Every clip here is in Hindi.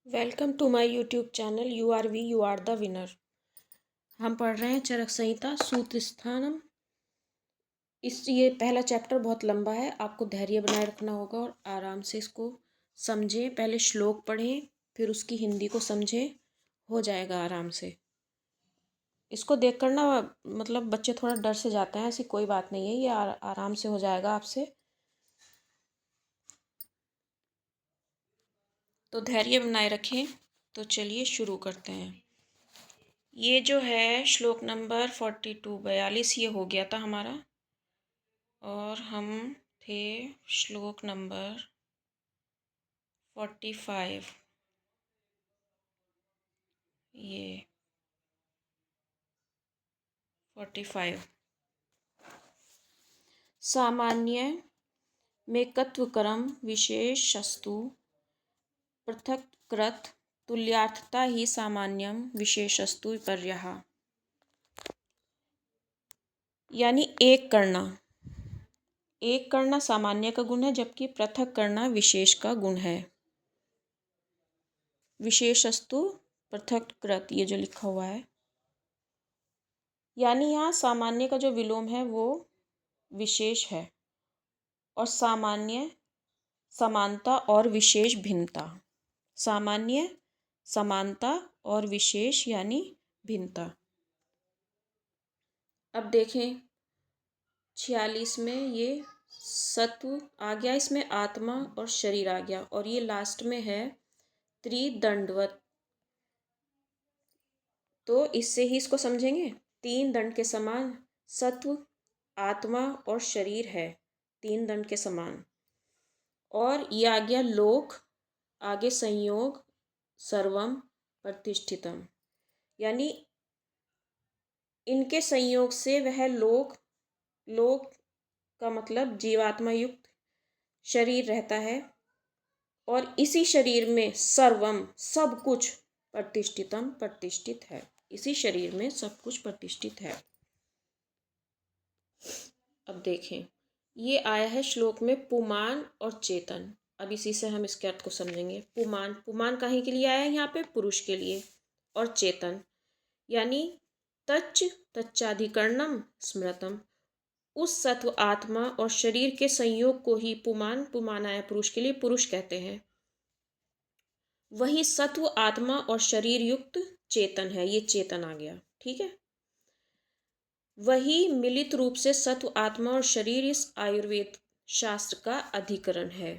Welcome to my YouTube channel you are we you are the winner. हम पढ़ रहे हैं चरक संहिता सूत्र स्थानम। ये पहला चैप्टर बहुत लंबा है, आपको धैर्य बनाए रखना होगा और आराम से इसको समझें। पहले श्लोक पढ़ें, फिर उसकी हिंदी को समझें, हो जाएगा आराम से। इसको देख कर ना मतलब बच्चे थोड़ा डर से जाते हैं, ऐसी कोई बात नहीं है, ये आराम से हो जाएगा आपसे। तो धैर्य बनाए रखें। तो चलिए शुरू करते हैं। ये जो है श्लोक नंबर 42 ये हो गया था हमारा, और हम थे श्लोक नंबर 45। ये 45 सामान्य में कत्वकर्म विशेषस्तु पृथक्कृत तुल्यार्थता ही सामान्यम विशेषस्तु विपर्यः। यानी एक करना सामान्य का गुण है, जबकि पृथक करना विशेष का गुण है। विशेषस्तु पृथक्कृत ये जो लिखा हुआ है, यानी यहाँ सामान्य का जो विलोम है वो विशेष है, और सामान्य समानता और विशेष भिन्नता। सामान्य समानता और विशेष यानी भिन्नता। अब देखें 46 में ये सत्व आ गया, इसमें आत्मा और शरीर आ गया, और ये लास्ट में है त्रिदंडवत। तो इससे ही इसको समझेंगे। 3 दंड के समान सत्व, आत्मा और शरीर है, 3 दंड के समान। और ये आ गया लोक, आगे संयोग, सर्वम प्रतिष्ठितम, यानी इनके संयोग से वह लोक का मतलब जीवात्मा युक्त शरीर रहता है, और इसी शरीर में सर्वम सब कुछ प्रतिष्ठितम प्रतिष्ठित है। इसी शरीर में सब कुछ प्रतिष्ठित है। अब देखें, ये आया है श्लोक में पुमान और चेतन। अब इसी से हम इसके अर्थ को समझेंगे। पुमान काहे के लिए आया है यहाँ पे? पुरुष के लिए। और चेतन यानी तच्चाधिकरणम स्मृतम, उस सत्व आत्मा और शरीर के संयोग को ही पुमान आया पुरुष के लिए, पुरुष कहते हैं। वही सत्व आत्मा और शरीर युक्त चेतन है, ये चेतन आ गया। ठीक है, वही मिलित रूप से सत्व आत्मा और शरीर इस आयुर्वेद शास्त्र का अधिकरण है।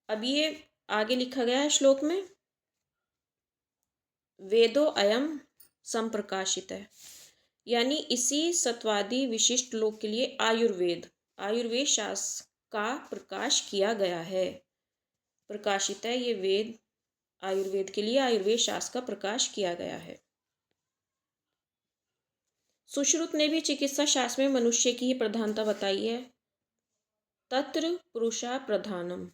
अब ये आगे लिखा गया है श्लोक में, वेदो अयम संप्रकाशित है, यानी इसी सत्वादि विशिष्ट लोक के लिए आयुर्वेद शास्त्र का प्रकाश किया गया है। प्रकाशित है, ये वेद आयुर्वेद के लिए आयुर्वेद शास्त्र का प्रकाश किया गया है। सुश्रुत ने भी चिकित्सा शास्त्र में मनुष्य की ही प्रधानता बताई है, तत्र पुरुषा प्रधानम।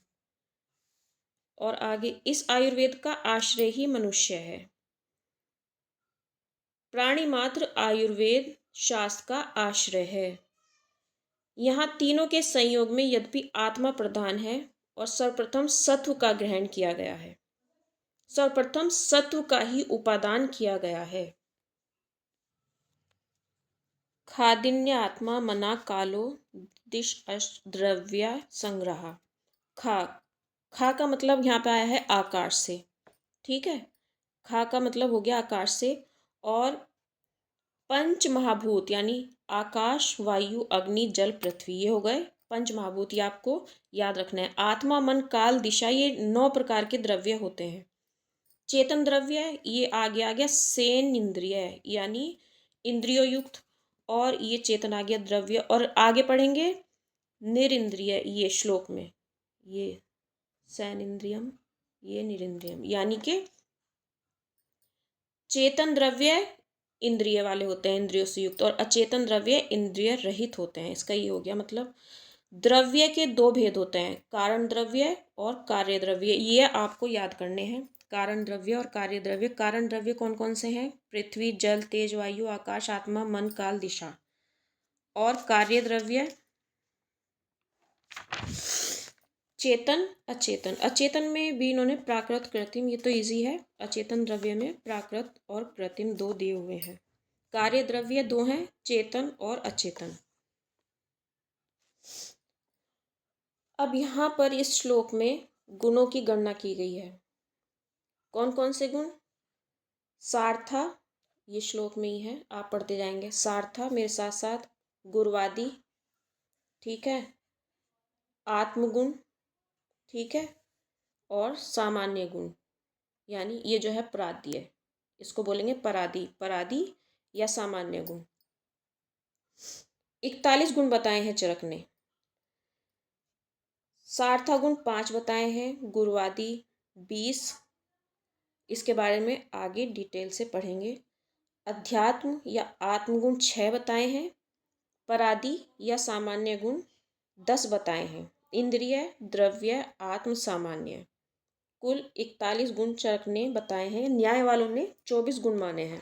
और आगे, इस आयुर्वेद का आश्रय ही मनुष्य है। प्राणी मात्र आयुर्वेद शास्त्र का आश्रय है। यहाँ तीनों के संयोग में यद्यपि आत्मा प्रधान है, और सर्वप्रथम सत्व का ग्रहण किया गया है, सर्वप्रथम सत्व का ही उपादान किया गया है। खादिन्य आत्मा मना कालो दिश द्रव्य संग्रह। खा का मतलब यहाँ पे आया है आकाश से। ठीक है, खा का मतलब हो गया आकाश से। और पंच महाभूत यानी आकाश, वायु, अग्नि, जल, पृथ्वी, ये हो गए पंच महाभूत। ये आपको याद रखना है। आत्मा, मन, काल, दिशा, ये 9 प्रकार के द्रव्य होते हैं। चेतन द्रव्य ये आ गया सेन इंद्रिय यानी इंद्रियो युक्त, और ये चेतन आ गया द्रव्य। और आगे पढ़ेंगे निरिंद्रिय, ये श्लोक में ये सैन इंद्रियम, ये निरिंद्रियम, यानी कि चेतन द्रव्य इंद्रिय वाले होते हैं, इंद्रियों से युक्त, और अचेतन द्रव्य इंद्रिय रहित होते हैं। इसका ये हो गया मतलब द्रव्य के 2 भेद होते हैं, कारण द्रव्य और कार्य द्रव्य। ये आपको याद करने हैं, कारण द्रव्य और कार्य द्रव्य। कारण द्रव्य कौन कौन से हैं? पृथ्वी, जल, तेज, वायु, आकाश, आत्मा, मन, काल, दिशा। और कार्य द्रव्य चेतन अचेतन, अचेतन में भी इन्होंने प्राकृत कृत्रिम, ये तो इजी है। अचेतन द्रव्य में प्राकृत और कृत्रिम दो दिए हुए हैं। कार्य द्रव्य दो हैं, चेतन और अचेतन। अब यहाँ पर इस श्लोक में गुणों की गणना की गई है। कौन कौन से गुण? सार्था, ये श्लोक में ही है, आप पढ़ते जाएंगे। सार्था मेरे साथ साथ, गुरवादी, ठीक है, आत्मगुण, ठीक है, और सामान्य गुण, यानी ये जो है पराद्य, इसको बोलेंगे परादी, परादी या सामान्य गुण। 41 गुण बताए हैं चरक ने। सार्था गुण 5 बताए हैं, गुरवादी 20, इसके बारे में आगे डिटेल से पढ़ेंगे। अध्यात्म या आत्मगुण 6 बताए हैं, परादी या सामान्य गुण 10 बताए हैं, इंद्रिय, द्रव्य, आत्म, सामान्य, कुल 41 गुण चरक ने बताए हैं। न्याय वालों ने 24 गुण माने हैं,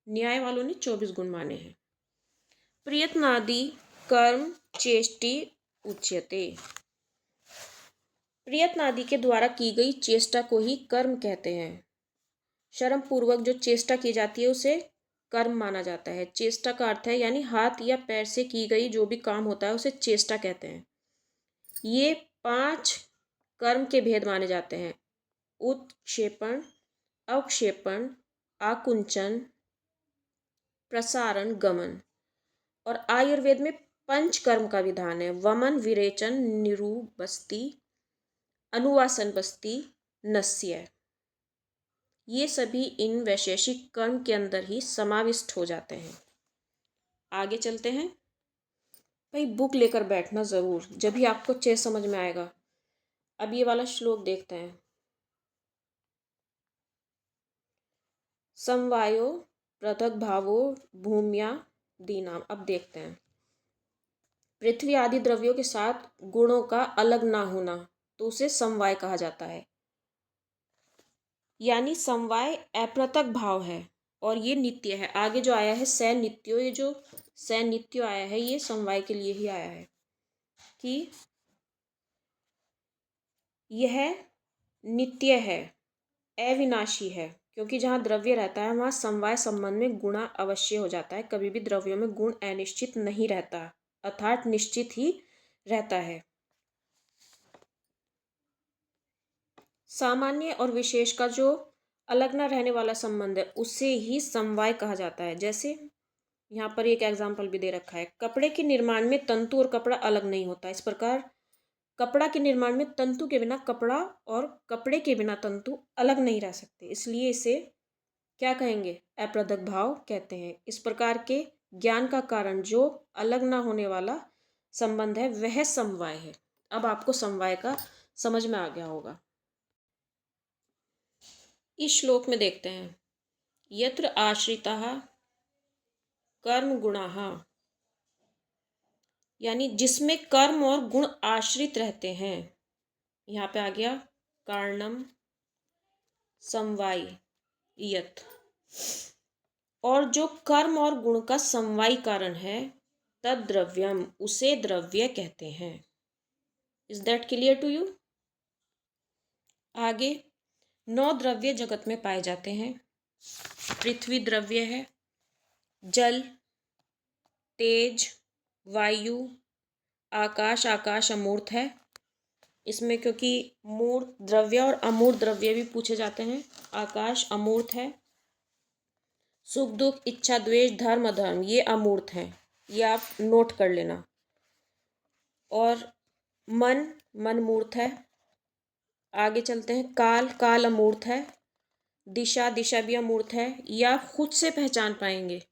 न्याय वालों ने 24 गुण माने हैं। प्रयत्नादि कर्म चेष्टि उच्यते, प्रयत्नादि के द्वारा की गई चेष्टा को ही कर्म कहते हैं। श्रम पूर्वक जो चेष्टा की जाती है उसे कर्म माना जाता है। चेष्टा का अर्थ है यानी हाथ या पैर से की गई जो भी काम होता है उसे चेष्टा कहते हैं। ये 5 कर्म के भेद माने जाते हैं: उत्क्षेपण, अवक्षेपण, आकुंचन, प्रसारण, गमन। और आयुर्वेद में 5 कर्म का विधान है: वमन, विरेचन, निरुबस्ति, अनुवासन बस्ती, नस्य। ये सभी इन वैशेषिक कर्म के अंदर ही समाविष्ट हो जाते हैं। आगे चलते हैं। भाई बुक लेकर बैठना ज़रूर, जब भी आपको चेस समझ में आएगा। अब ये वाला श्लोक देखते हैं। समवायो पृथक भावो भूम्या दीनाम। अब देखते हैं। पृथ्वी आदि द्रव्यों के साथ गुणों का अलग ना होना तो उसे समवाय कहा जाता है। यानी समवाय अपृथक भाव है और ये नित्य है। आगे जो आया है स नित्यो, ये जो स नित्यो आया है ये समवाय के लिए ही आया है कि यह नित्य है, अविनाशी है। क्योंकि जहाँ द्रव्य रहता है वहाँ समवाय संबंध में गुणा अवश्य हो जाता है। कभी भी द्रव्यों में गुण अनिश्चित नहीं रहता, अर्थात निश्चित ही रहता है। सामान्य और विशेष का जो अलग ना रहने वाला संबंध है उसे ही समवाय कहा जाता है। जैसे यहाँ पर एक एग्जाम्पल भी दे रखा है, कपड़े के निर्माण में तंतु और कपड़ा अलग नहीं होता, इस प्रकार कपड़ा के निर्माण में तंतु के बिना कपड़ा और कपड़े के बिना तंतु अलग नहीं रह सकते, इसलिए इसे क्या कहेंगे? अपृथक भाव कहते हैं। इस प्रकार के ज्ञान का कारण जो अलग ना होने वाला संबंध है वह समवाय है। अब आपको समवाय का समझ में आ गया होगा। इस श्लोक में देखते हैं, यत्र आश्रिताः कर्म गुणाः, यानी जिसमें कर्म और गुण आश्रित रहते हैं। यहाँ पे आ गया कारणम समवाय यत, और जो कर्म और गुण का समवाय कारण है तद द्रव्यम, उसे द्रव्य कहते हैं। Is that clear to you? आगे 9 द्रव्य जगत में पाए जाते हैं। पृथ्वी द्रव्य है, जल, तेज, वायु, आकाश, आकाश अमूर्त है। इसमें क्योंकि मूर्त द्रव्य और अमूर्त द्रव्य भी पूछे जाते हैं। आकाश अमूर्त है। सुख दुख, इच्छा द्वेष, धर्म अधर्म ये अमूर्त हैं, ये आप नोट कर लेना। और मन मूर्त है। आगे चलते हैं, काल, काल अमूर्त है। दिशा, दिशा भी अमूर्त है, ये आप खुद से पहचान पाएंगे,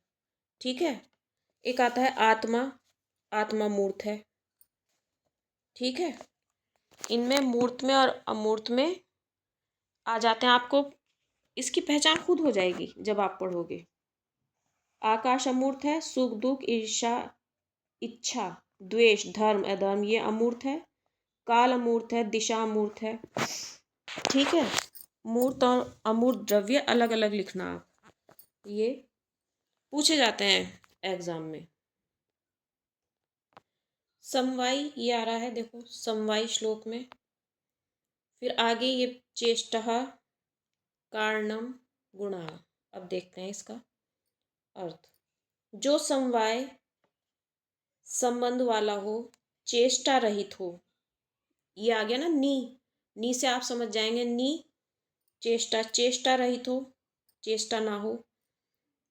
ठीक है। एक आता है आत्मा, आत्मा मूर्त है, ठीक है। इनमें मूर्त में और अमूर्त में आ जाते हैं, आपको इसकी पहचान खुद हो जाएगी जब आप पढ़ोगे। आकाश अमूर्त है, सुख दुख, ईर्षा, इच्छा, द्वेष, धर्म अधर्म ये अमूर्त है। काल अमूर्त है, दिशा अमूर्त है, ठीक है। मूर्त और अमूर्त द्रव्य अलग अलग लिखना आप, ये पूछे जाते हैं एग्जाम में। समवायी ये आ रहा है, देखो समवायी श्लोक में। फिर आगे ये चेष्टः कारणम गुणः। अब देखते हैं इसका अर्थ। जो समवाय संबंध वाला हो, चेष्टा रहित हो, ये आ गया ना नी से आप समझ जाएंगे नी चेष्टा, चेष्टा रहित हो, चेष्टा ना हो,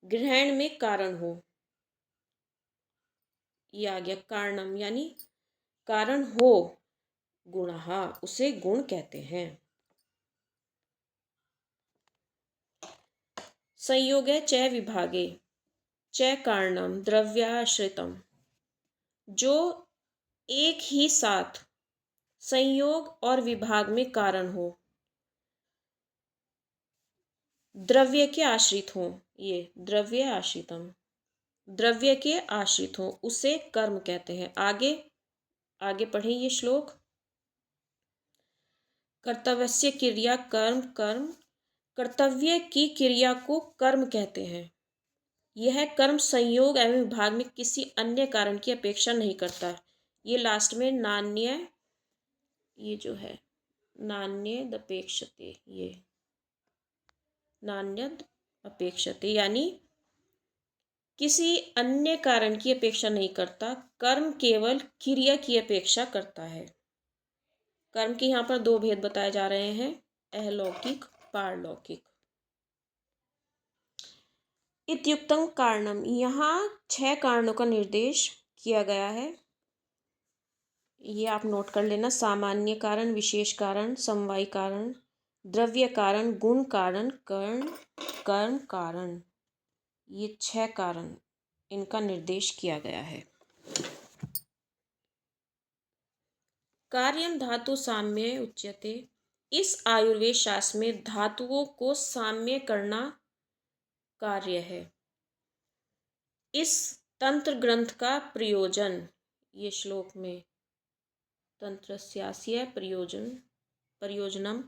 ग्रहण में कारण हो, ये आ गया कारणम यानी कारण हो, गुणः उसे गुण कहते हैं। संयोगे च विभागे च कारणम द्रव्याश्रितम। जो एक ही साथ संयोग और विभाग में कारण हो, द्रव्य के आश्रित हो, ये द्रव्य आश्रितम, द्रव्य के आश्रित हो, उसे कर्म कहते हैं। आगे आगे पढ़ें ये श्लोक। कर्तव्यस्य क्रिया कर्म, कर्म कर्तव्य की क्रिया को कर्म कहते हैं। यह कर्म संयोग एवं विभाग में किसी अन्य कारण की अपेक्षा नहीं करता। ये लास्ट में नान्य, ये जो है नान्यद अपेक्षते, ये नान्यद अपेक्षते यानी किसी अन्य कारण की अपेक्षा नहीं करता, कर्म केवल क्रिया की अपेक्षा करता है। कर्म के यहाँ पर दो भेद बताए जा रहे हैं, अहलौकिक पारलौकिक। इत्युक्तम कारणम, यहाँ 6 कारणों का निर्देश किया गया है, ये आप नोट कर लेना। सामान्य कारण, विशेष कारण, समवायी कारण, द्रव्य कारण, गुण कारण, कर्म कारण, ये 6 कारण इनका निर्देश किया गया है। कार्यम धातु साम्य उच्यते। इस आयुर्वेद शास्त्र में धातुओं को साम्य करना कार्य है। इस तंत्र ग्रंथ का प्रयोजन, ये श्लोक में तंत्रस्यास्य प्रयोजनम,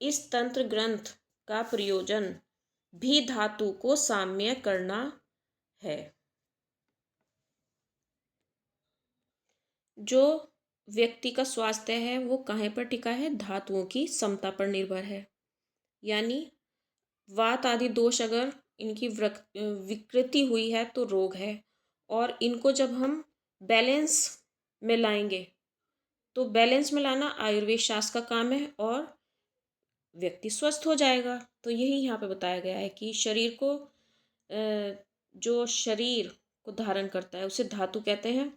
इस तंत्र ग्रंथ का प्रयोजन भी धातु को साम्य करना है। जो व्यक्ति का स्वास्थ्य है वो कहाँ पर टिका है? धातुओं की समता पर निर्भर है। यानी वात आदि दोष अगर इनकी विकृति हुई है तो रोग है, और इनको जब हम बैलेंस में लाएंगे तो बैलेंस में लाना आयुर्वेद शास्त्र का काम है और व्यक्ति स्वस्थ हो जाएगा। तो यही यहाँ पे बताया गया है कि शरीर को जो शरीर को धारण करता है उसे धातु कहते हैं,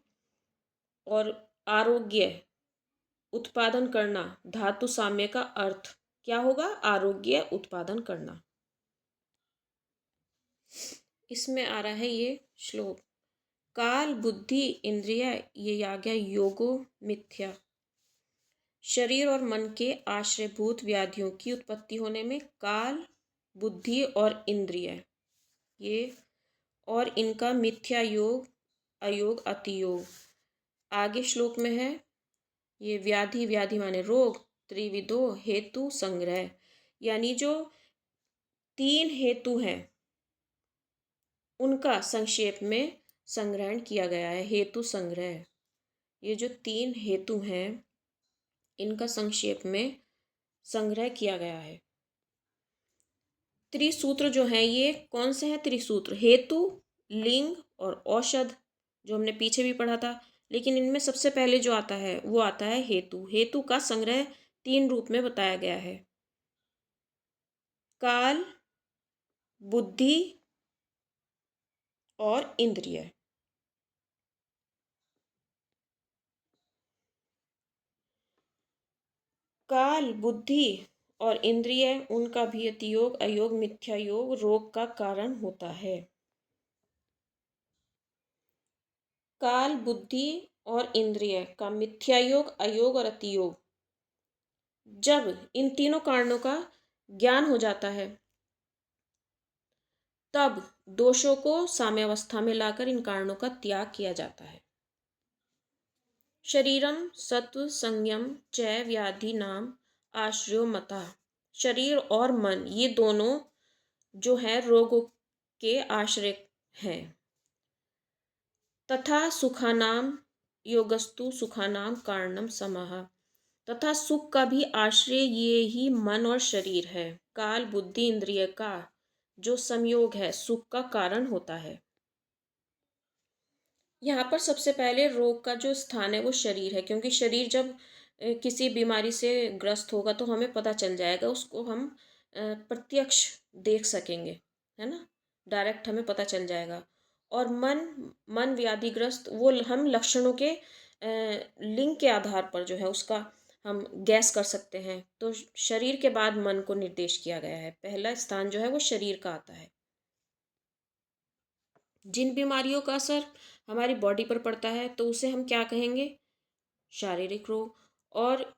और आरोग्य उत्पादन करना, धातु साम्य का अर्थ क्या होगा? आरोग्य उत्पादन करना। इसमें आ रहा है ये श्लोक, काल बुद्धि इंद्रिय, ये आ गया योगो मिथ्या। शरीर और मन के आश्रयभूत व्याधियों की उत्पत्ति होने में काल, बुद्धि और इंद्रिय ये, और इनका मिथ्या योग, अयोग, अतियोग आगे श्लोक में है। ये व्याधि, व्याधि माने रोग, त्रिविधो हेतु संग्रह, यानी जो 3 हेतु हैं उनका संक्षेप में संग्रहण किया गया है। हेतु संग्रह, ये जो 3 हेतु हैं इनका संक्षेप में संग्रह किया गया है। त्रिसूत्र जो हैं ये कौन से हैं? त्रिसूत्र हेतु, लिंग और औषध, जो हमने पीछे भी पढ़ा था। लेकिन इनमें सबसे पहले जो आता है वो आता है हेतु। हेतु का संग्रह 3 रूप में बताया गया है, काल, बुद्धि और इंद्रिय। काल, बुद्धि और इंद्रिय, उनका भी अतियोग, अयोग, मिथ्या योग रोग का कारण होता है। काल, बुद्धि और इंद्रिय का मिथ्या योग, अयोग और अतियोग, जब इन तीनों कारणों का ज्ञान हो जाता है तब दोषों को साम्यावस्था में लाकर इन कारणों का त्याग किया जाता है। शरीरम सत्व संयम च व्याधि नाम आश्रयो मता। शरीर और मन ये दोनों जो है रोगों के आश्रय हैं। तथा सुखानाम योगस्तु सुखानाम कारणम समः। तथा सुख का भी आश्रय ये ही मन और शरीर है। काल बुद्धि इंद्रिय का जो संयोग है सुख का कारण होता है। यहाँ पर सबसे पहले रोग का जो स्थान है वो शरीर है, क्योंकि शरीर जब किसी बीमारी से ग्रस्त होगा तो हमें पता चल जाएगा, उसको हम प्रत्यक्ष देख सकेंगे, है ना, डायरेक्ट हमें पता चल जाएगा। और मन मन व्याधिग्रस्त वो हम लक्षणों के लिंग के आधार पर जो है उसका हम गैस कर सकते हैं। तो शरीर के बाद मन को निर्देश किया गया है, पहला स्थान जो है वो शरीर का आता है। जिन बीमारियों का असर हमारी बॉडी पर पड़ता है तो उसे हम क्या कहेंगे, शारीरिक रोग। और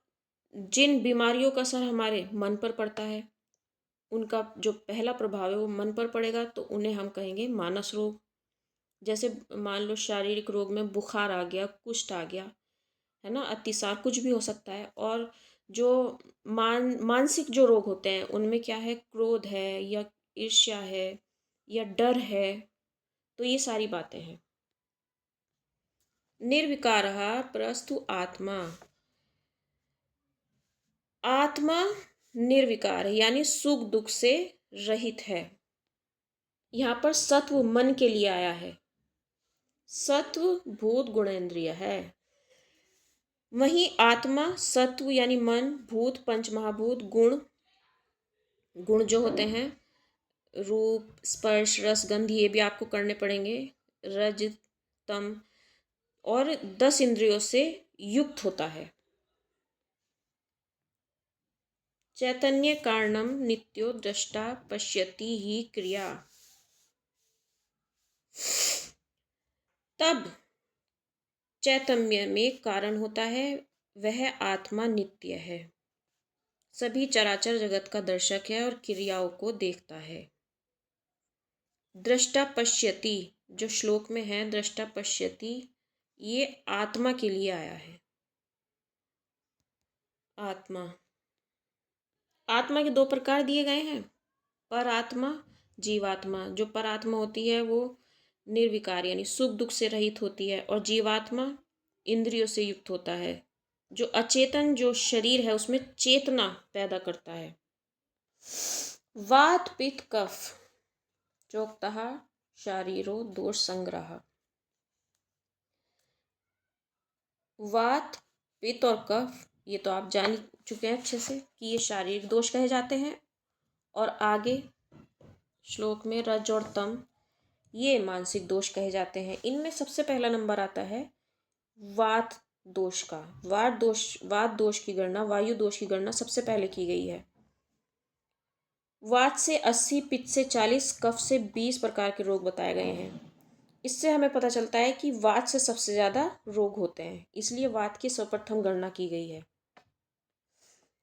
जिन बीमारियों का असर हमारे मन पर पड़ता है, उनका जो पहला प्रभाव है वो मन पर पड़ेगा, तो उन्हें हम कहेंगे मानस रोग। जैसे मान लो शारीरिक रोग में बुखार आ गया, कुष्ठ आ गया, है ना, अतिसार, कुछ भी हो सकता है। और जो मानसिक जो रोग होते हैं उनमें क्या है, क्रोध है या ईर्ष्या है या डर है, तो ये सारी बातें हैं। निर्विकारः प्रस्तु आत्मा। आत्मा निर्विकार है, यानी सुख दुख से रहित है। यहाँ पर सत्व मन के लिए आया है। सत्व भूत गुणेंद्रिय है, वहीं आत्मा सत्व यानी मन, भूत पंच महाभूत, गुण गुण जो होते हैं रूप स्पर्श रस गंध, ये भी आपको करने पड़ेंगे, रज तम, और 10 इंद्रियों से युक्त होता है। चैतन्य कारणम नित्यो दृष्टा पश्यति ही क्रिया। तब चैतन्य में कारण होता है, वह आत्मा नित्य है, सभी चराचर जगत का दर्शक है और क्रियाओं को देखता है। दृष्टा पश्यति जो श्लोक में है, दृष्टा पश्यति, ये आत्मा के लिए आया है। आत्मा आत्मा के 2 प्रकार दिए गए हैं, पर आत्मा, जीवात्मा। जो परात्मा होती है वो निर्विकार यानी सुख दुख से रहित होती है, और जीवात्मा इंद्रियों से युक्त होता है। जो अचेतन जो शरीर है उसमें चेतना पैदा करता है। वात पित्त कफ चोक्तः शारीरो दोष संग्रह। वात पित्त और कफ ये तो आप जान चुके हैं अच्छे से कि ये शारीरिक दोष कहे जाते हैं, और आगे श्लोक में रज और तम ये मानसिक दोष कहे जाते हैं। इनमें सबसे पहला नंबर आता है वात दोष का। वात दोष की गणना, वायु दोष की गणना सबसे पहले की गई है। वात से 80, पित्त से 40, कफ से 20 प्रकार के रोग बताए गए हैं। इससे हमें पता चलता है कि वात से सबसे ज़्यादा रोग होते हैं, इसलिए वात की सर्वप्रथम गणना की गई है।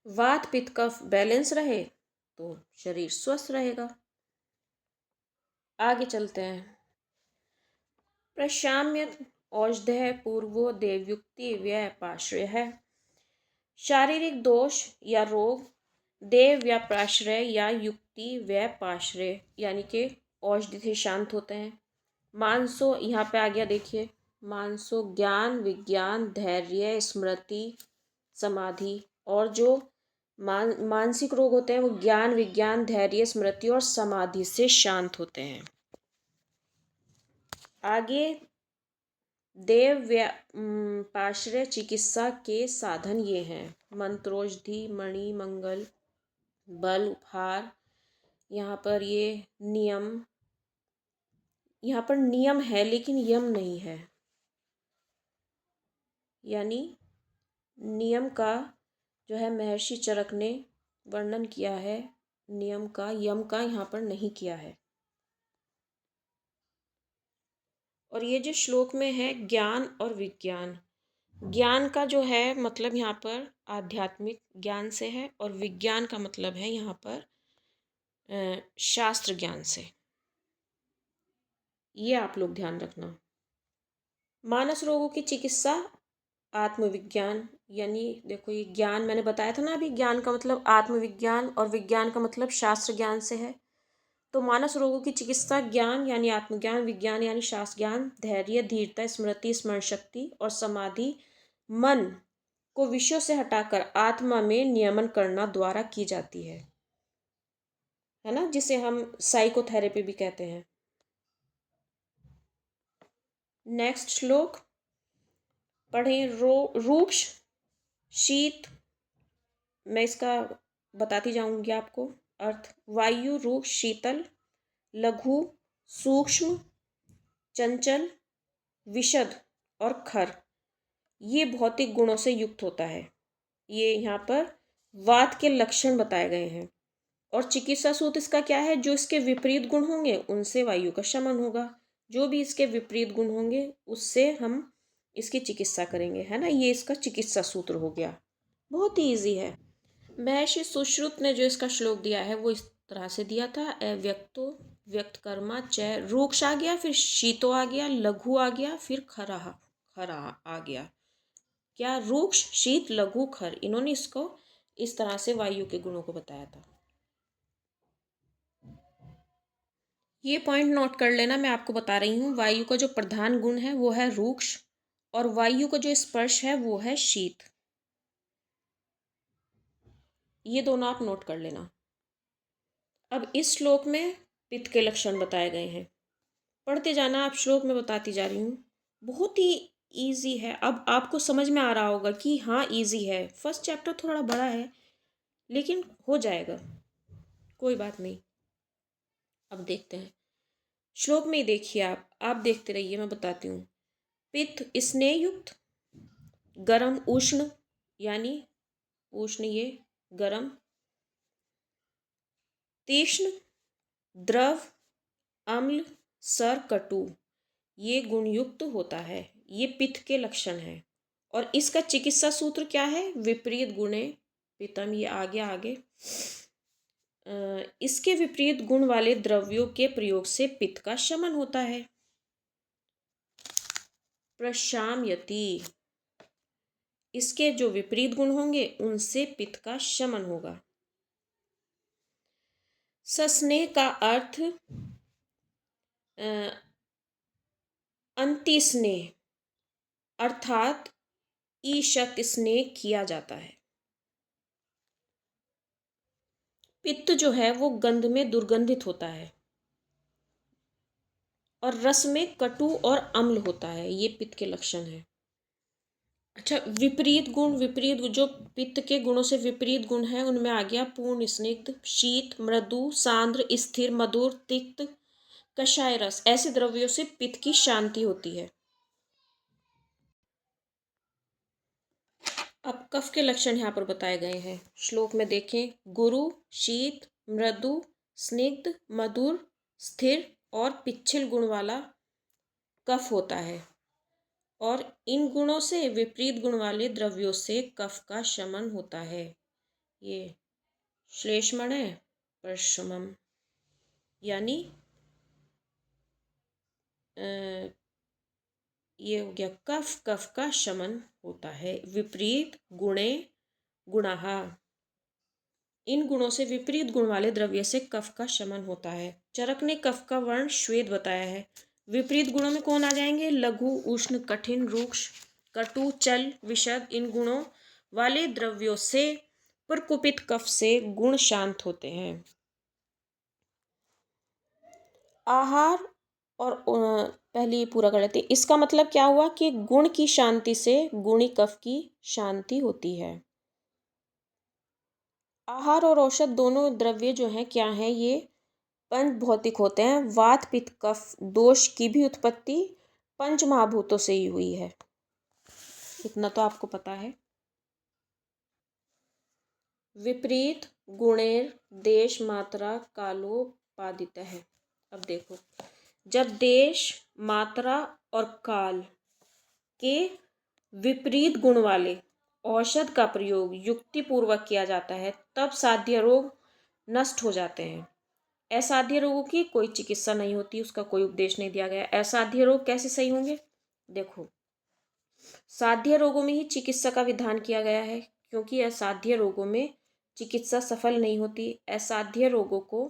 वात पित्त कफ बैलेंस रहे तो शरीर स्वस्थ रहेगा। आगे चलते हैं। प्रशाम्य औषधय पूर्वो देवयुक्ति व्यय पाश्रय है। शारीरिक दोष या रोग देव या प्राश्रय या युक्ति व्यय पाश्रय यानी कि औषधि से शांत होते हैं। मानसो यहाँ पे आ गया, देखिए, मानसो ज्ञान विज्ञान धैर्य स्मृति समाधि। और जो मानसिक रोग होते हैं वो ज्ञान विज्ञान धैर्य स्मृति और समाधि से शांत होते हैं। आगे देव पाश्रय चिकित्सा के साधन ये हैं, मंत्रोषधि मणि मंगल बल उपहार। यहाँ पर ये नियम, यहाँ पर नियम है लेकिन यम नहीं है, यानी नियम का जो है महर्षि चरक ने वर्णन किया है, नियम का यम का यहाँ पर नहीं किया है। और ये जो श्लोक में है ज्ञान और विज्ञान, ज्ञान का जो है मतलब यहाँ पर आध्यात्मिक ज्ञान से है, और विज्ञान का मतलब है यहाँ पर शास्त्र ज्ञान से। ये आप लोग ध्यान रखना। मानस रोगों की चिकित्सा आत्मविज्ञान, यानी देखो ये ज्ञान मैंने बताया था ना अभी, ज्ञान का मतलब आत्मविज्ञान और विज्ञान का मतलब शास्त्र ज्ञान से है। तो मानस रोगों की चिकित्सा ज्ञान यानी आत्मज्ञान, विज्ञान यानी शास्त्र ज्ञान, धैर्य, धीरता, स्मृति, स्मरण शक्ति और समाधि, मन को विषयों से हटाकर आत्मा में नियमन करना द्वारा की जाती है ना, जिसे हम साइकोथेरेपी भी कहते हैं। नेक्स्ट श्लोक पढ़ें। रूक्ष, शीत, मैं इसका बताती जाऊंगी आपको अर्थ। वायु, रूक्ष, शीतल, लघु, सूक्ष्म, चंचल, विशद और खर, ये भौतिक गुणों से युक्त होता है। ये यहाँ पर वात के लक्षण बताए गए हैं। और चिकित्सा सूत्र इसका क्या है? जो इसके विपरीत गुण होंगे उनसे वायु का शमन होगा, जो भी इसके विपरीत गुण होंगे उससे हम इसकी चिकित्सा करेंगे, है ना। ये इसका चिकित्सा सूत्र हो गया, बहुत ही ईजी है। महर्षि सुश्रुत ने जो इसका श्लोक दिया है वो इस तरह से दिया था। अव्यक्तो व्यक्त कर्मा च, रूक्ष आ गया, फिर शीतो आ गया, लघु आ गया, फिर खरा आ गया। क्या? रूक्ष, शीत, लघु, खर, इन्होंने इसको इस तरह से वायु के गुणों को बताया था। ये पॉइंट नोट कर लेना, मैं आपको बता रही हूँ। वायु का जो प्रधान गुण है वो है रूक्ष, और वायु का जो स्पर्श है वो है शीत। ये दोनों आप नोट कर लेना। अब इस श्लोक में पित्त के लक्षण बताए गए हैं, पढ़ते जाना आप, श्लोक में बताती जा रही हूँ। बहुत ही इजी है। अब आपको समझ में आ रहा होगा कि हाँ इजी है। फर्स्ट चैप्टर थोड़ा बड़ा है लेकिन हो जाएगा, कोई बात नहीं। अब देखते हैं श्लोक में ही, देखिए आप देखते रहिए, मैं बताती हूँ। पित्त स्नेह युक्त, गरम उष्ण, यानी उष्ण ये गरम, तीक्ष्ण, द्रव, अम्ल, सर, कटु, ये गुणयुक्त होता है। ये पित्त के लक्षण हैं। और इसका चिकित्सा सूत्र क्या है? विपरीत गुणे पित्तम, ये आ गया आगे। इसके विपरीत गुण वाले द्रव्यों के प्रयोग से पित्त का शमन होता है। प्रशाम्यति, इसके जो विपरीत गुण होंगे उनसे पित्त का शमन होगा। सस्नेह का अर्थ अंति स्नेह, अर्थात ईशत स्नेह किया जाता है। पित्त जो है वो गंध में दुर्गंधित होता है और रस में कटु और अम्ल होता है। ये पित्त के लक्षण है। अच्छा, विपरीत गुण, जो पित्त के गुणों से विपरीत गुण है उनमें आ गया पूर्ण, स्निग्ध, शीत, मृदु, सांद्र, स्थिर, मधुर, तिक्त, कषाय रस। ऐसे द्रव्यों से पित्त की शांति होती है। अब कफ के लक्षण यहाँ पर बताए गए हैं श्लोक में, देखें। गुरु, शीत, मृदु, स्निग्ध, मधुर, स्थिर और पिच्छिल गुण वाला कफ होता है। और इन गुणों से विपरीत गुण वाले द्रव्यों से कफ का शमन होता है। ये श्लेष्मण है, प्रशमम, यानी ये हो गया कफ का शमन होता है। विपरीत गुणे गुणः, इन गुणों से विपरीत गुण वाले द्रव्य से कफ का शमन होता है। चरक ने कफ का वर्ण श्वेत बताया है। विपरीत गुणों में कौन आ जाएंगे? लघु, उष्ण, कठिन, रूक्ष, कटु, चल, विशद। इन गुणों वाले द्रव्यों से प्रकुपित कफ से गुण शांत होते हैं। आहार और पहले पूरा कर लेते हैं। इसका मतलब क्या हुआ कि गुण की शांति से गुणी कफ की शांति होती है। आहार और औषध दोनों द्रव्य जो हैं क्या हैं? ये पंच भौतिक होते हैं। वात, पित्त, कफ दोष की भी उत्पत्ति पंच महाभूतों से ही हुई है, इतना तो आपको पता है। विपरीत गुणेर देश मात्रा कालोपादित है। अब देखो, जब देश, मात्रा और काल के विपरीत गुण वाले औषध का प्रयोग युक्तिपूर्वक किया जाता है तब साध्य रोग नष्ट हो जाते हैं। असाध्य रोगों की कोई चिकित्सा नहीं होती, उसका कोई उपदेश नहीं दिया गया। असाध्य रोग कैसे सही होंगे? देखो, साध्य रोगों में ही चिकित्सा का विधान किया गया है, क्योंकि असाध्य रोगों में चिकित्सा सफल नहीं होती। असाध्य रोगों को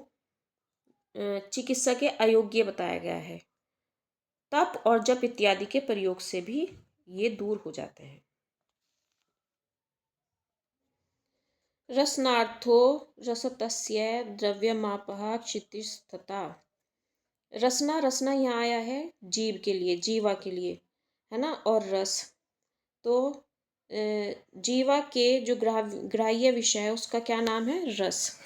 चिकित्सा के अयोग्य बताया गया है। तप और जप इत्यादि के प्रयोग से भी ये दूर हो जाते हैं। रसनार्थो रसतस्य द्रव्यमापः क्षितिस्तथा। रसना, रसना यहाँ आया है जीव के लिए, जीवा के लिए, है ना। और रस तो जीवा के जो ग्राह्य विषय है उसका क्या नाम है? रस।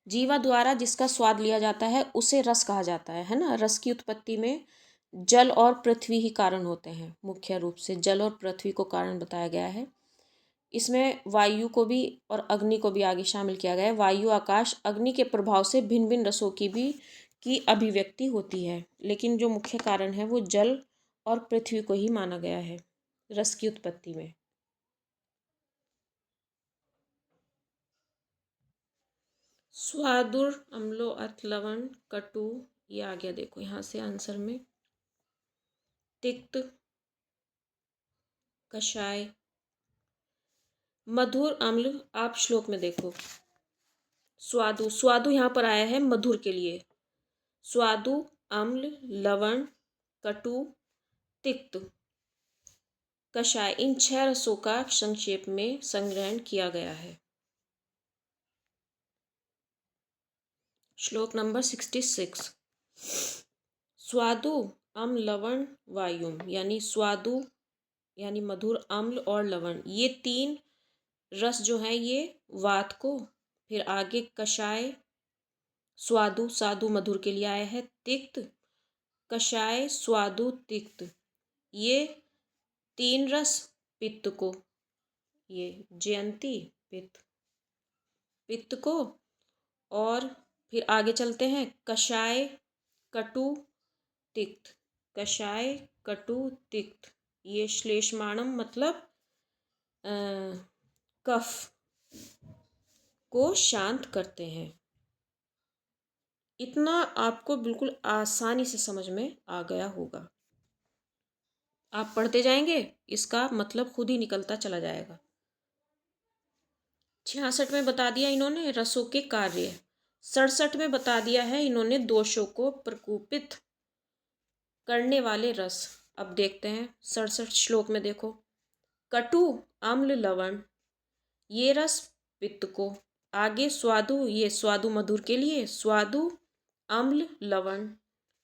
जीवा द्वारा जिसका स्वाद लिया जाता है उसे रस कहा जाता है ना। रस की उत्पत्ति में जल और पृथ्वी ही कारण होते हैं। मुख्य रूप से जल और पृथ्वी को कारण बताया गया है। इसमें वायु को भी और अग्नि को भी आगे शामिल किया गया है। वायु, आकाश, अग्नि के प्रभाव से भिन्न भिन्न रसों की अभिव्यक्ति होती है, लेकिन जो मुख्य कारण है वो जल और पृथ्वी को ही माना गया है रस की उत्पत्ति में। स्वादुर, अम्लो, अथ, लवण, कटु, ये आ गया देखो यहाँ से आंसर में। तिक्त, कषाय, मधुर, अम्ल। आप श्लोक में देखो स्वादु, स्वादु यहाँ पर आया है मधुर के लिए। स्वादु, अम्ल, लवण, कटु, तिक्त, कषाय, इन 6 रसों का संक्षेप में संग्रहण किया गया है। श्लोक नंबर 66। स्वादु, अम्ल, लवण, वायुम, यानी स्वादु यानी मधुर, अम्ल और लवण, ये 3 रस जो है ये वात को। फिर आगे कषाय, स्वादु, साधु मधुर के लिए आया है। तिक्त, कषाय, स्वादु, तिक्त, ये 3 रस पित्त को, ये जयंती पित्त, पित्त को। और फिर आगे चलते हैं कषाय, कटु, तिक्त, कषाय, कटु, तिक्त, ये श्लेष्माणम मतलब कफ को शांत करते हैं। इतना आपको बिल्कुल आसानी से समझ में आ गया होगा। आप पढ़ते जाएंगे इसका मतलब खुद ही निकलता चला जाएगा। 66 में बता दिया इन्होंने रसों के कार्य। 67 में बता दिया है इन्होंने दोषों को प्रकोपित करने वाले रस। अब देखते हैं 67 श्लोक में देखो। कटु, अम्ल, लवण, ये रस पित्त को। आगे स्वादु, ये स्वादु मधुर के लिए, स्वादु, अम्ल, लवण,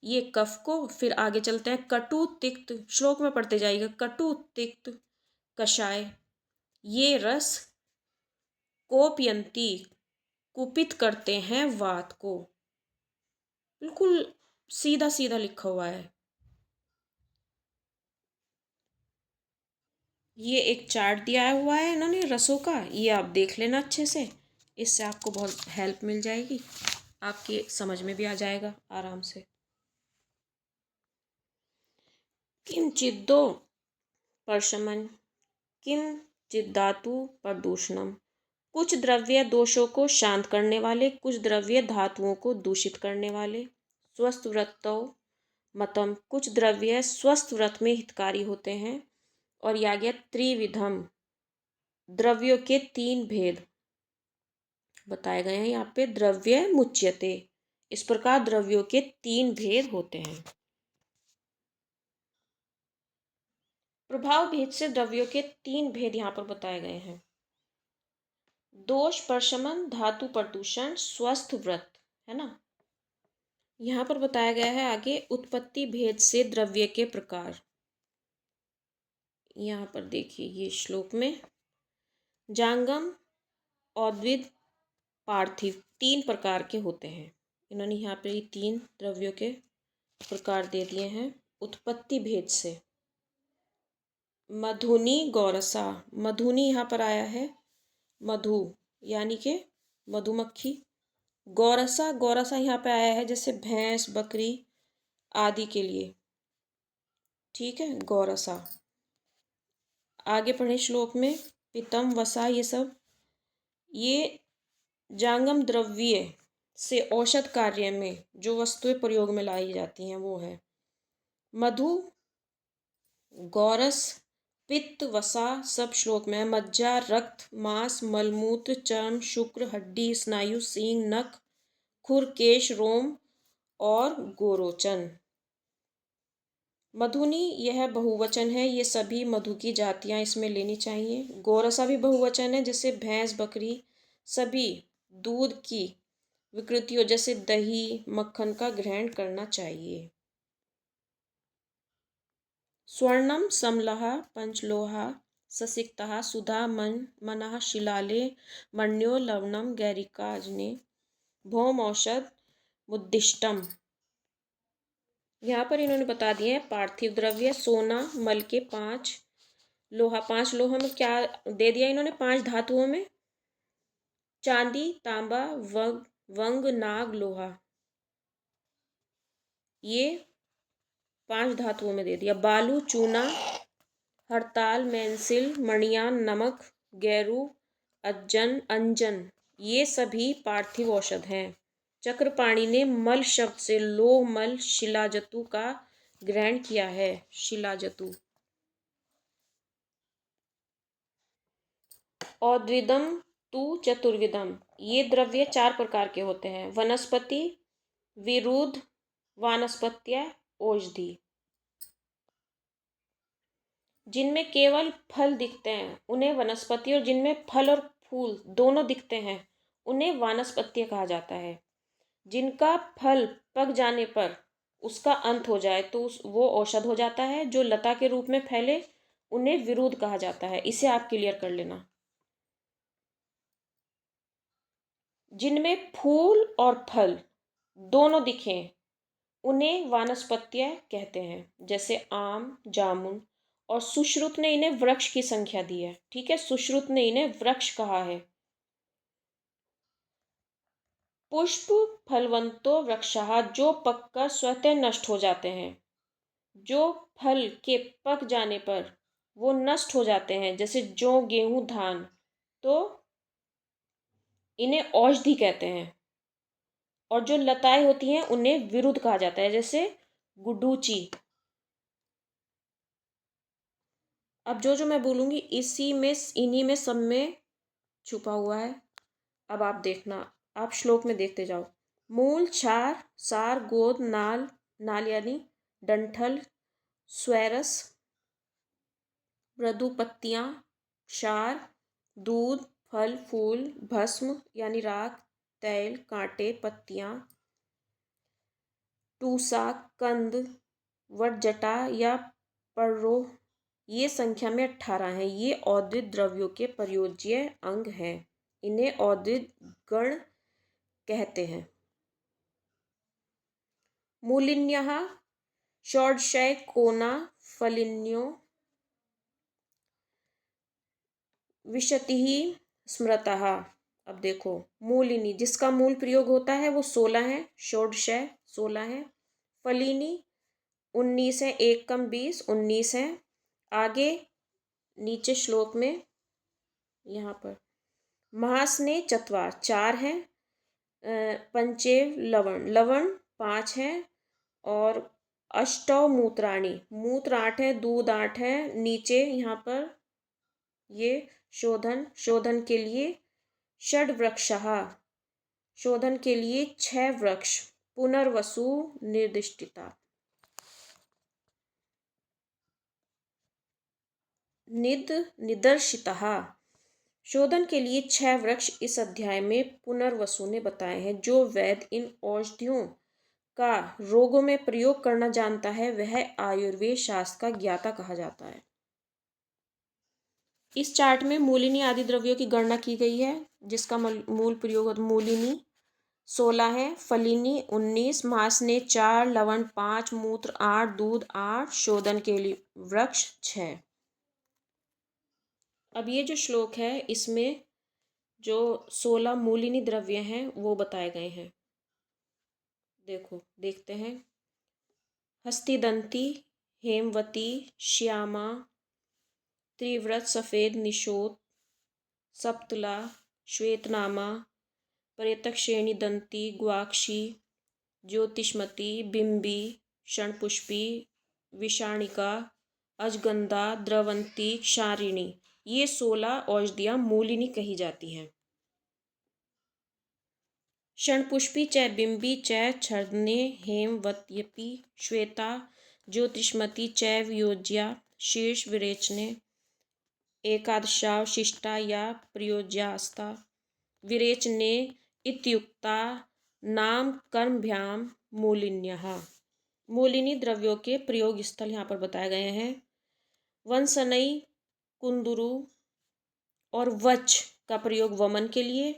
ये कफ को। फिर आगे चलते हैं कटु, तिक्त, श्लोक में पढ़ते जाइएगा। कटु, तिक्त, कषाय, ये रस कोपयंती, कुपित करते हैं वात को। बिल्कुल सीधा सीधा लिखा हुआ है। ये एक चार्ट दिया हुआ है इन्होंने रसों का, ये आप देख लेना अच्छे से। इससे आपको बहुत हेल्प मिल जाएगी, आपके समझ में भी आ जाएगा आराम से। किंचिदो परशमन, किंचिदातु प्रदूषणम, कुछ द्रव्य दोषों को शांत करने वाले, कुछ द्रव्य धातुओं को दूषित करने वाले। स्वस्थ व्रतौ मतम, कुछ द्रव्य स्वस्थ व्रत में हितकारी होते हैं। और यह गया त्रिविधम, द्रव्यों के 3 भेद बताए गए हैं यहाँ पे। द्रव्य मुच्यते, इस प्रकार द्रव्यों के 3 भेद होते हैं। प्रभाव भेद से द्रव्यों के 3 भेद यहाँ पर बताए गए हैं। दोष प्रशमन, धातु प्रदूषण, स्वस्थ व्रत, है ना। यहाँ पर बताया गया है आगे उत्पत्ति भेद से द्रव्य के प्रकार। यहाँ पर देखिए ये श्लोक में जांगम, औद्विद, पार्थिव 3 प्रकार के होते हैं। इन्होंने यहाँ पे 3 द्रव्यों के प्रकार दे दिए हैं उत्पत्ति भेद से। मधुनी, गौरसा, मधुनी यहाँ पर आया है मधु यानी कि मधुमक्खी। गौरसा, गौरसा यहाँ पे आया है जैसे भैंस, बकरी आदि के लिए, ठीक है, गौरसा। आगे पढ़े श्लोक में पितम, वसा, ये सब ये जांगम द्रव्य से औषध कार्य में जो वस्तुएं प्रयोग में लाई जाती हैं वो है मधु, गौरस, पित्त, वसा, सब श्लोक में। मज्जा, रक्त, मांस, मलमूत्र, चर्म, शुक्र, हड्डी, स्नायु, सींग, नख, खुर, केश, रोम और गोरोचन। मधुनी यह बहुवचन है, ये सभी मधु की जातियां इसमें लेनी चाहिए। गोरसा भी बहुवचन है, जैसे भैंस, बकरी, सभी दूध की विकृतियों जैसे दही, मक्खन का ग्रहण करना चाहिए। स्वर्णम समलः पंचलोहा ससिक्तः सुधा मनः शिलाले मण्यो लवणम गैरिकाजने भौम औषध मुद्दिष्टम। यहाँ पर इन्होंने बता दिए हैं पार्थिव द्रव्य। सोना मल के 5, लोहा 5 लोहों में क्या दे दिया इन्होंने, 5 धातुओं में, चांदी, तांबा, वंग, नाग, लोहा, ये 5 धातुओं में दे दिया। बालू, चूना, हड़ताल, मेंसिल, मणियान, नमक, गैरू, अंजन, ये सभी पार्थिव औषध हैं। चक्रपाणि ने मल शब्द से लोह मल शिलाजतु का ग्रहण किया है। शिलाजतु। औद्विदम तु चतुर्विदम, ये द्रव्य 4 प्रकार के होते हैं। वनस्पति, विरुद्ध, वानस्पत्य, औषधि। जिनमें केवल फल दिखते हैं उन्हें वनस्पति, और जिनमें फल और फूल दोनों दिखते हैं उन्हें वानस्पत्य कहा जाता है। जिनका फल पक जाने पर उसका अंत हो जाए तो वो औषध हो जाता है। जो लता के रूप में फैले उन्हें विरुद्ध कहा जाता है। इसे आप क्लियर कर लेना। जिनमें फूल और फल दोनों दिखें उन्हें वानस्पत्य कहते हैं, जैसे आम, जामुन। और सुश्रुत ने इन्हें वृक्ष की संख्या दी है। ठीक है, सुश्रुत ने इन्हें वृक्ष कहा है। पुष्प फलवंतो वृक्षः, जो पककर स्वतः नष्ट हो जाते हैं। जो फल के पक जाने पर वो नष्ट हो जाते हैं, जैसे जौ, गेहूं, धान, तो इन्हें औषधि कहते हैं। और जो लताएं होती हैं उन्हें विरुद्ध कहा जाता है, जैसे गुडूची। अब जो जो मैं बोलूंगी इन्हीं में सब में छुपा हुआ है। अब आप देखना, आप श्लोक में देखते जाओ। मूल, क्षार, सार, गोद, नाल, नाल यानी डंठल, स्वैरस, मृदु पत्तियां, क्षार, दूध, फल, फूल, भस्म यानी राख, तैल, कांटे, पत्तियां, टूसा, कंद, वटजटा या पर्रो, ये संख्या में 18 हैं। ये औद्विद द्रव्यों के प्रयोज्य अंग हैं। इन्हें औद्विद गण कहते हैं। मूलिन्यः षोडशै कोना फलिन्यो विशतिः स्मृतः। अब देखो, मूलिनी जिसका मूल प्रयोग होता है वो 16 है। षोडशै 16 है। फलिनी 19 है। 1 कम 20 19 है। आगे नीचे श्लोक में यहाँ पर महास्ने चत्वार 4 है। पंचेव लवण लवण 5 है। और अष्टौ मूत्राणी मूत्र 8 है। दूध 8 है। नीचे यहाँ पर ये शोधन के लिए षड वृक्षः, शोधन के लिए 6 वृक्ष। पुनर्वसु निर्दिष्टिता, निदर्शितः, शोधन के लिए 6 वृक्ष इस अध्याय में पुनर्वसु ने बताए हैं। जो वैद्य इन औषधियों का रोगों में प्रयोग करना जानता है वह आयुर्वेद शास्त्र का ज्ञाता कहा जाता है। इस चार्ट में मूलिनी आदि द्रव्यों की गणना की गई है, जिसका मूल प्रयोग मूलिनी 16 है, फलिनी 19, मासने 4, लवण 5, मूत्र 8, दूध 8, शोधन के लिए वृक्ष 6। अब ये जो श्लोक है इसमें जो 16 मूलिनी द्रव्य हैं वो बताए गए हैं। देखो, देखते हैं। हस्तिदंती, हेमवती, श्यामा, त्रिव्रत, सफेद, निशोत, सप्तला, श्वेतनामा, प्रेतक्षेणी दंती, ग्वाक्षी, ज्योतिष्मती, बिंबी, क्षणपुष्पी, विषाणिका, अजगंधा, द्रवंती, क्षारिणी, ये 16 औषधियां मूलिनी कही जाती हैं। षण्पुष्पी च बिंबी च छर्दने हेमवत्यपि श्वेता ज्योतिष्मती चैव योज्या शीर्ष विरेचने एकादशावशिष्टा या प्रयोज्यास्ता विरेचने इत्युक्ता नाम कर्मभ्यां मूलिन्यः। मूलिनी द्रव्यों के प्रयोग स्थल यहाँ पर बताए गए हैं। वंसनई, कुंदुरु और वच का प्रयोग वमन के लिए,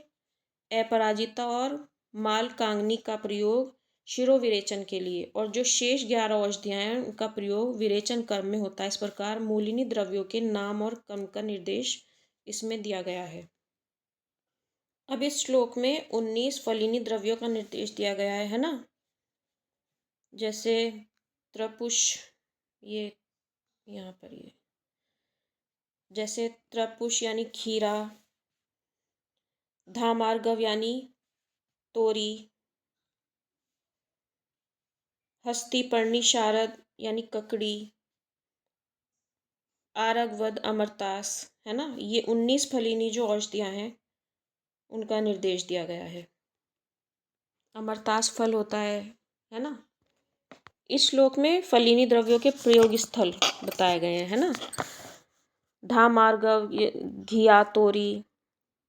अपराजिता और मालकांगनी का प्रयोग शिरोविरेचन के लिए, और जो शेष 11 औषधियाँ हैं उनका प्रयोग विरेचन कर्म में होता है। इस प्रकार मूलिनी द्रव्यों के नाम और कर्म का निर्देश इसमें दिया गया है। अब इस श्लोक में 19 फलिनी द्रव्यों का निर्देश दिया गया है ना। जैसे त्रपुष, ये यहाँ पर ये जैसे त्रपुष यानी खीरा, धामार्गव यानी तोरी, हस्तिपर्णी शारद यानी ककड़ी, आरगवद अमरतास, है ना। ये 19 फलिनी जो औषधियाँ हैं उनका निर्देश दिया गया है। अमरतास फल होता है ना। इस श्लोक में फलिनी द्रव्यों के प्रयोग स्थल बताए गए हैं, है ना। धामार्गव, घिया तोरी,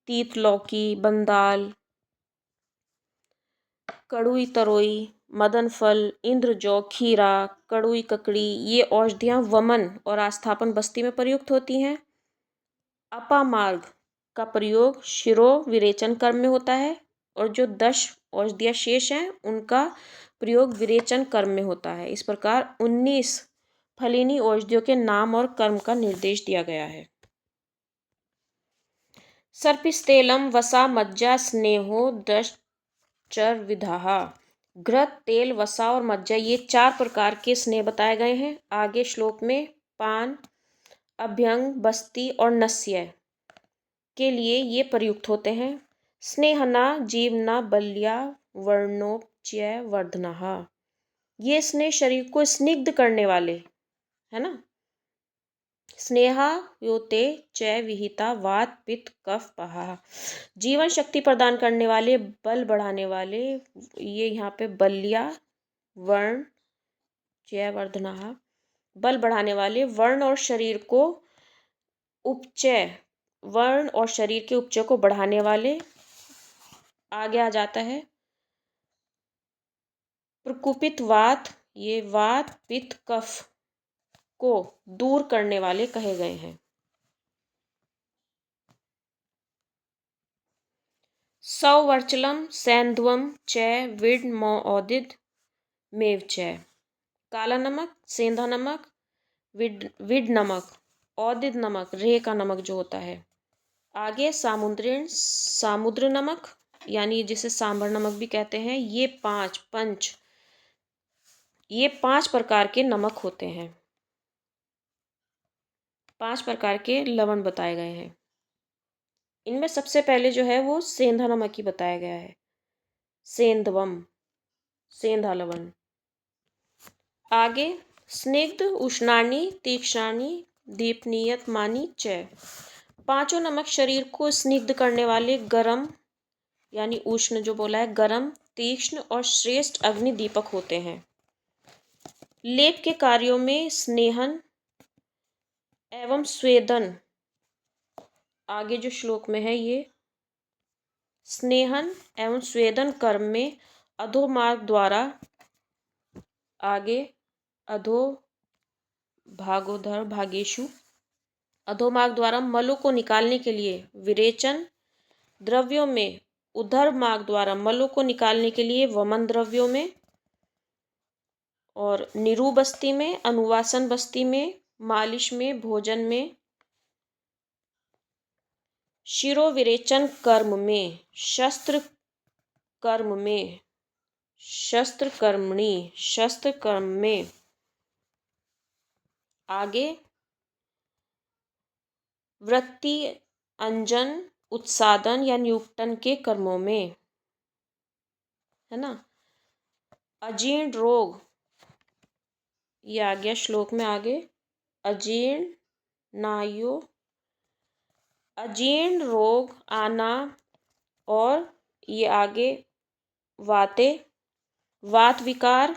तीत लौकी, बंदाल, कड़ुई तरोई, मदन फल, इंद्र जौ, खीरा, कड़ुई ककड़ी, ये औषधियाँ वमन और आस्थापन बस्ती में प्रयुक्त होती हैं। अपामार्ग का प्रयोग शिरो विरेचन कर्म में होता है, और जो 10 औषधियाँ शेष हैं उनका प्रयोग विरेचन कर्म में होता है। इस प्रकार 19 फलिनी औषधियों के नाम और कर्म का निर्देश दिया गया है। सर्पिस्तेलम वसा मज्जा स्नेहो दशचर्विधाः। घृत, तेल, वसा और मज्जा, ये 4 प्रकार के स्नेह बताए गए हैं आगे श्लोक में। पान, अभ्यंग, बस्ती और नस्य के लिए ये प्रयुक्त होते हैं। स्नेहना जीवना बल्या वर्णोपचय वर्धनः। ये स्नेह शरीर को स्निग्ध करने वाले, है ना। स्नेहा योते च विहिता वात पित्त कफ पहा, जीवन शक्ति प्रदान करने वाले, बल बढ़ाने वाले, ये यहाँ पे बल्या वर्ण जय वर्धनः, बल बढ़ाने वाले, वर्ण और शरीर को उपचय, वर्ण और शरीर के उपचय को बढ़ाने वाले। आगे आ जाता है प्रकुपित वात, ये वात पित्त कफ को दूर करने वाले कहे गए हैं। सौवर्चलम सैंधवम च विड्मोदित मेव च। काला नमक, सेंधा नमक, विड नमक, औदित नमक, रेह का नमक जो होता है। आगे सामुद्रिण, सामुद्र नमक यानी जिसे सांभर नमक भी कहते हैं, ये 5 प्रकार के नमक होते हैं। 5 प्रकार के लवण बताए गए हैं। इनमें सबसे पहले जो है वो सेंधा नमक ही बताया गया है। सेंधवम, सेंधा लवण। आगे स्निग्ध, उष्णानी, तीक्ष्णानी, दीपनीयतमानी च। 5 नमक शरीर को स्निग्ध करने वाले, गरम यानी उष्ण जो बोला है, गरम, तीक्ष्ण और श्रेष्ठ अग्नि दीपक होते हैं। लेप के कार्यों में स्नेहन एवं स्वेदन, आगे जो श्लोक में है ये स्नेहन एवं स्वेदन कर्म में अधोमार्ग द्वारा, आगे अधो भागोधर भागेशु, अधोमार्ग द्वारा मलों को निकालने के लिए विरेचन द्रव्यों में, उधर मार्ग द्वारा मलों को निकालने के लिए वमन द्रव्यों में, और निरू बस्ती में, अनुवासन बस्ती में, मालिश में, भोजन में, शिरो विरेचन कर्म में, शस्त्र कर्म में, शस्त्र कर्मणि, शस्त्र कर्म में। आगे वृत्ति, अंजन, उत्सादन या नियुक्तन के कर्मों में, है ना। अजीर्ण रोग, ये आ गया श्लोक में आगे, अजीर्ण नायो, अजीर्ण रोग आना, और ये आगे वाते, वात विकार,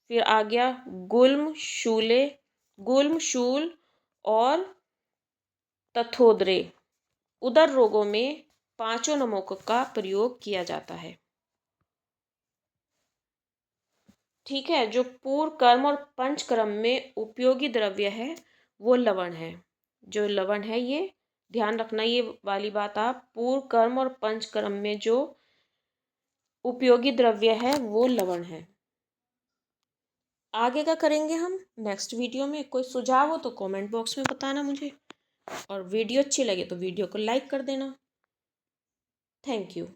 फिर आ गया गुल्म, शूले, गुल्म, शूल और तथोदरे। उदर रोगों में पांचों नमकों का प्रयोग किया जाता है। ठीक है, जो पूर्व कर्म और पंच कर्म में उपयोगी द्रव्य है वो लवण है। जो लवण है ये ध्यान रखना, ये वाली बात आप, पूर्व कर्म और पंच कर्म में जो उपयोगी द्रव्य है वो लवण है। आगे का करेंगे हम नेक्स्ट वीडियो में। कोई सुझाव हो तो कमेंट बॉक्स में बताना मुझे, और वीडियो अच्छी लगे तो वीडियो को लाइक कर देना। Thank you.